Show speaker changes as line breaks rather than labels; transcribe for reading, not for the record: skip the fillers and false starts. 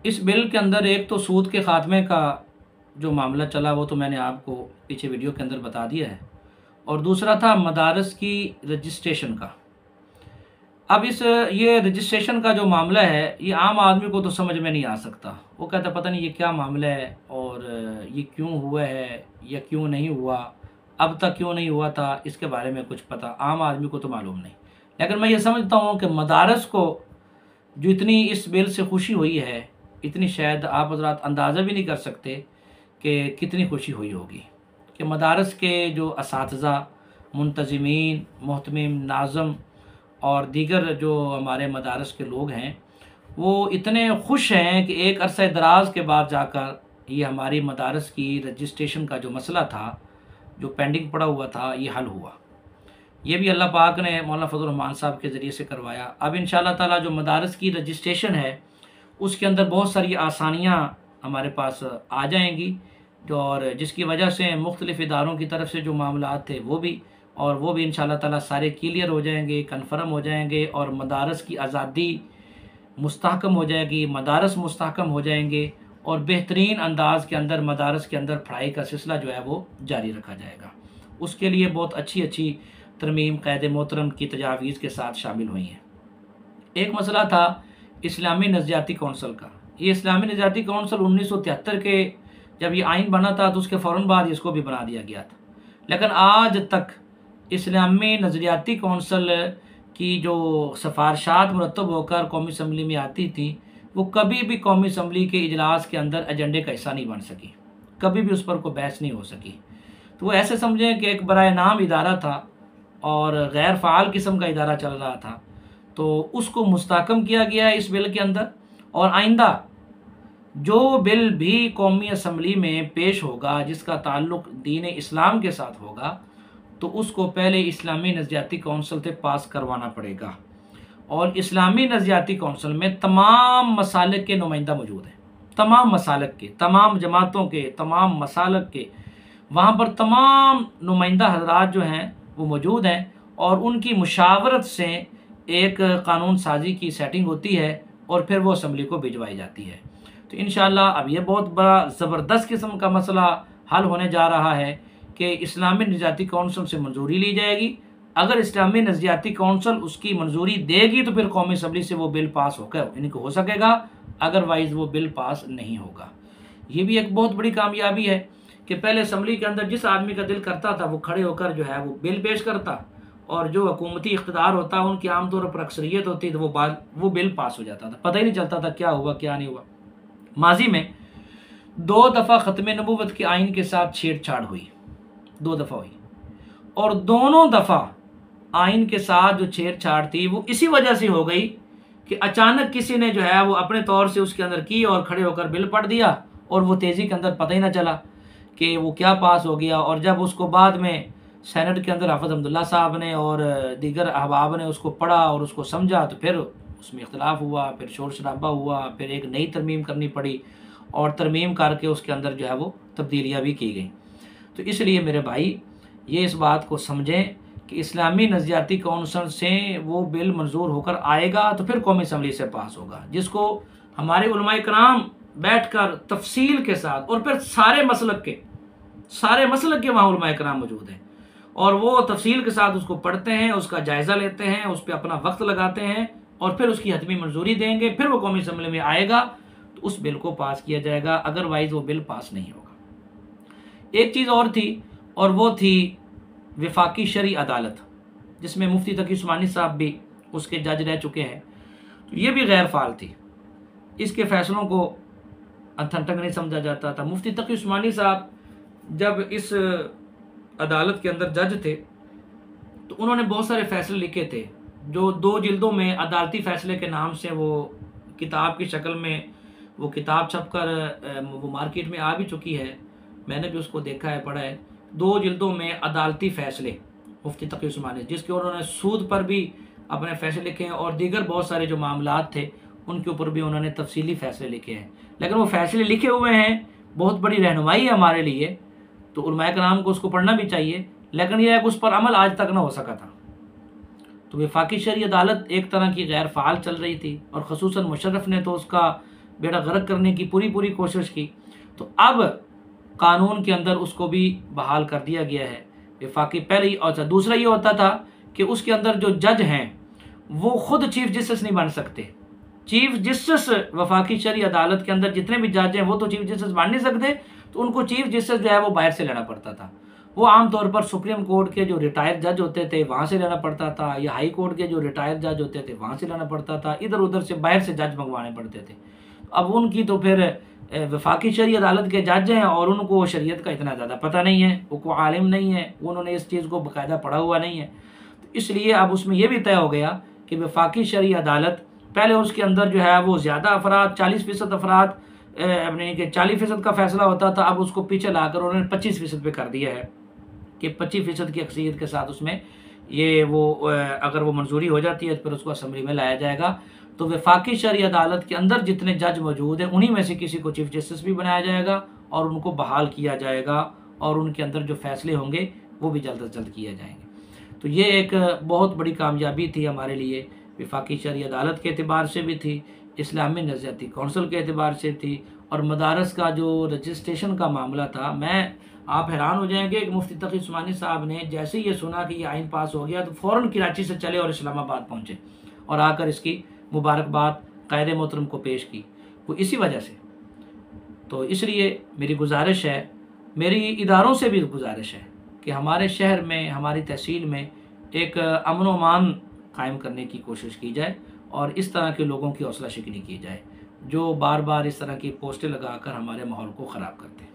इस बिल के अंदर एक तो सूद के ख़ात्मे का जो मामला चला वो तो मैंने आपको पीछे वीडियो के अंदर बता दिया है, और दूसरा था मदारस की रजिस्ट्रेशन का। अब ये रजिस्ट्रेशन का जो मामला है ये आम आदमी को तो समझ में नहीं आ सकता। वो कहता पता नहीं ये क्या मामला है और ये क्यों हुआ है या क्यों नहीं हुआ, अब तक क्यों नहीं हुआ था, इसके बारे में कुछ पता आम आदमी को तो मालूम नहीं। लेकिन मैं ये समझता हूँ कि मदारस को जो इतनी इस बिल से खुशी हुई है, इतनी शायद आप हज़रात अंदाज़ा भी नहीं कर सकते कि कितनी खुशी हुई होगी कि मदारस के जो असातिज़ा, मुंतज़िमीन, मोहतमिम, नाज़म और दीगर जो हमारे मदारस के लोग हैं वो इतने खुश हैं कि एक अरसा दराज के बाद जाकर ये हमारी मदारस की रजिस्ट्रेशन का जो मसला था, जो पेंडिंग पड़ा हुआ था, ये हल हुआ। ये भी अल्लाह पाक ने मौलाना फजल रहमान साहब के ज़रिए से करवाया। अब इंशाअल्लाह ताला जो मदारस की रजिस्ट्रेशन है उसके अंदर बहुत सारी आसानियाँ हमारे पास आ जाएंगी, जो और जिसकी वजह से मुख्तलिफ़ इदारों की तरफ से जो मामलात थे वो भी इंशाअल्लाह ताला सारे क्लियर हो जाएंगे, कन्फर्म हो जाएंगे, और मदारस की आज़ादी मुस्तहकम हो जाएगी, मदारस मुस्तहकम हो जाएंगे, और बेहतरीन अंदाज़ के अंदर मदारस के अंदर पढ़ाई का सिलसिला जो है वो जारी रखा जाएगा। उसके लिए बहुत अच्छी अच्छी तरमीम क़ैद मोहतरम की तजावीज़ के साथ शामिल हुई हैं। एक मसला था इस्लामी नज़रियाती कौंसल का। ये इस्लामी नज़रियाती कौंसल 1973 के जब ये आइन बना था तो उसके फ़ौरन बाद इसको भी बना दिया गया था, लेकिन आज तक इस्लामी नज़रियाती कौंसल की जो सिफारशात मुरतब होकर कौमी असम्बली में आती थी वो कभी भी कौमी असम्बली के इजलास के अंदर एजेंडे का हिस्सा नहीं बन सकी, कभी भी उस पर कोई बहस नहीं हो सकी। तो वो ऐसे समझें कि एक बराए नाम इदारा था और गैर फ़ाल किस्म का इदारा चल रहा था, तो उसको मुस्तहकम किया गया है इस बिल के अंदर। और आइंदा जो बिल भी कौमी असम्बली में पेश होगा जिसका ताल्लुक़ दीन इस्लाम के साथ होगा तो उसको पहले इस्लामी नज़रियाती कौंसल से पास करवाना पड़ेगा, और इस्लामी नज़रियाती कौंसल में तमाम मसालिक के नुमाइंदा मौजूद हैं, तमाम मसालिक के, तमाम जमातों के, तमाम मसालिक के, वहाँ पर तमाम नुमाइंदा हजरात जो हैं वो मौजूद हैं, और उनकी मुशावरत से एक कानून साजी की सेटिंग होती है और फिर वो असम्बली को भिजवाई जाती है। तो इंशाअल्लाह अब ये बहुत बड़ा ज़बरदस्त किस्म का मसला हल होने जा रहा है कि इस्लामी नज़रियाती कौंसल से मंजूरी ली जाएगी। अगर इस्लामी नज़रियाती कौंसल उसकी मंजूरी देगी तो फिर कौमी असम्बली से वो बिल पास होकर इनको हो सकेगा, अदरवाइज़ वो बिल पास नहीं होगा। ये भी एक बहुत बड़ी कामयाबी है कि पहले असम्बली के अंदर जिस आदमी का दिल करता था वो खड़े होकर जो है वो बिल पेश करता, और जो हुकूमती इख्तिदार होता उनकी आमतौर पर अक्सरियत होती तो वो बिल पास हो जाता था, पता ही नहीं चलता था क्या हुआ क्या नहीं हुआ। माजी में 2 दफ़ा ख़त्म नबूवत के आइन के साथ छेड़छाड़ हुई, 2 दफ़ा हुई, और दोनों दफ़ा आइन के साथ जो छेड़छाड़ थी वो इसी वजह से हो गई कि अचानक किसी ने जो है वो अपने तौर से उसके अंदर की और खड़े होकर बिल पढ़ दिया, और वो तेज़ी के अंदर पता ही ना चला कि वो क्या पास हो गया। और जब उसको बाद में सेनेट के अंदर हाफ़िज़ अब्दुल्ला साहब ने और दीगर अहबाब ने उसको पढ़ा और उसको समझा तो फिर उसमें इख्तलाफ हुआ, फिर शोर शराबा हुआ, फिर एक नई तरमीम करनी पड़ी, और तरमीम करके उसके अंदर जो है वो तब्दीलियाँ भी की गई। तो इसलिए मेरे भाई ये इस बात को समझें कि इस्लामी नज़रियाती कौंसल से वो बिल मंजूर होकर आएगा तो फिर कौमी असम्बली से पास होगा, जिसको हमारे उलमाए कराम बैठकर तफसील के साथ, और फिर सारे मसलक के वहाँ उलमाए कराम मौजूद हैं, और वो तफसील के साथ उसको पढ़ते हैं, उसका जायज़ा लेते हैं, उस पर अपना वक्त लगाते हैं, और फिर उसकी हतमी मंजूरी देंगे, फिर वो कौमी असम्बली में आएगा तो उस बिल को पास किया जाएगा, अदरवाइज़ वो बिल पास नहीं होगा। एक चीज़ और थी, और वो थी वफाकी शरई अदालत, जिसमें मुफ्ती तकी उस्मानी साहब भी उसके जज रह चुके हैं। तो ये भी गैर फ़ाल थी, इसके फ़ैसलों को अथंटक नहीं समझा जाता था। मुफ्ती तकी उस्मानी साहब जब इस अदालत के अंदर जज थे तो उन्होंने बहुत सारे फ़ैसले लिखे थे, जो 2 जिल्दों में अदालती फ़ैसले के नाम से वो किताब की शक्ल में वो किताब छपकर वो मार्केट में आ भी चुकी है, मैंने भी उसको देखा है, पढ़ा है। 2 जिल्दों में अदालती फ़ैसले मुफ्ती तकी उस्मानी, जिसके उन्होंने सूद पर भी अपने फ़ैसले लिखे हैं, और दीगर बहुत सारे जो मामलात थे उनके ऊपर भी उन्होंने तफसीली फ़ैसले लिखे हैं। लेकिन वो फ़ैसले लिखे हुए हैं, बहुत बड़ी रहनुमाई है हमारे लिए, तो उलमाए कराम को उसको पढ़ना भी चाहिए, लेकिन यह है कि उस पर अमल आज तक ना हो सका था। तो वफाकी शरई अदालत एक तरह की गैर फ़ाल चल रही थी, और ख़ुसूसन मुशर्रफ ने तो उसका बेड़ा गर्क करने की पूरी कोशिश की। तो अब कानून के अंदर उसको भी बहाल कर दिया गया है वफाकी पहले ही। और दूसरा ये होता था कि उसके अंदर जो जज हैं वो खुद चीफ जस्टिस नहीं बन सकते। चीफ जस्टिस वफाकी शरई अदालत के अंदर जितने भी जज हैं वो तो चीफ जस्टिस बन नहीं सकते, तो उनको चीफ जस्टिस जो है वो बाहर से लेना पड़ता था। वो आमतौर पर सुप्रीम कोर्ट के जो रिटायर्ड जज होते थे वहाँ से लेना पड़ता था, या हाई कोर्ट के जो रिटायर्ड जज होते थे वहाँ से लेना पड़ता था, इधर उधर से बाहर से जज मंगवाने पड़ते थे। अब उनकी तो फिर वफाकी शरई अदालत के जज हैं और उनको शरीयत का इतना ज़्यादा पता नहीं है, वो को आलिम नहीं है, उन्होंने इस चीज़ को बाकायदा पढ़ा हुआ नहीं है। तो इसलिए अब उसमें यह भी तय हो गया कि वफाकी शरई अदालत पहले उसके अंदर जो है वो ज़्यादा अफराद 40% अफराद अपने कि 40% का फैसला होता था, अब उसको पीछे लाकर उन्होंने 25% पे कर दिया है कि 25% की अक्सरियत के साथ उसमें ये वो अगर वो मंजूरी हो जाती है तो फिर उसको असम्बली में लाया जाएगा। तो वफाकी शरई अदालत के अंदर जितने जज मौजूद हैं उन्हीं में से किसी को चीफ जस्टिस भी बनाया जाएगा और उनको बहाल किया जाएगा और उनके अंदर जो फैसले होंगे वो भी जल्द से जल्द किए जाएंगे। तो ये एक बहुत बड़ी कामयाबी थी हमारे लिए, वफाकी शरई अदालत के एतबार से भी थी, इस्लामी नज़रियाती कौंसिल के एतबार से थी, और मदारस का जो रजिस्ट्रेशन का मामला था। आप हैरान हो जाएंगे कि मुफ्ती तकी उस्मानी साहब ने जैसे ही ये सुना कि ये आइन पास हो गया तो फ़ौरन कराची से चले और इस्लामाबाद पहुँचे और आकर इसकी मुबारकबाद कायदे मोहतरम को पेश की। वो इसी वजह से, तो इसलिए मेरी गुजारिश है, मेरी इदारों से भी गुजारिश है कि हमारे शहर में, हमारी तहसील में एक अमन व अमान कायम करने की कोशिश की जाए और इस तरह के लोगों की हौसला शिकनी की जाए जो बार बार इस तरह की पोस्टें लगाकर हमारे माहौल को ख़राब करते हैं।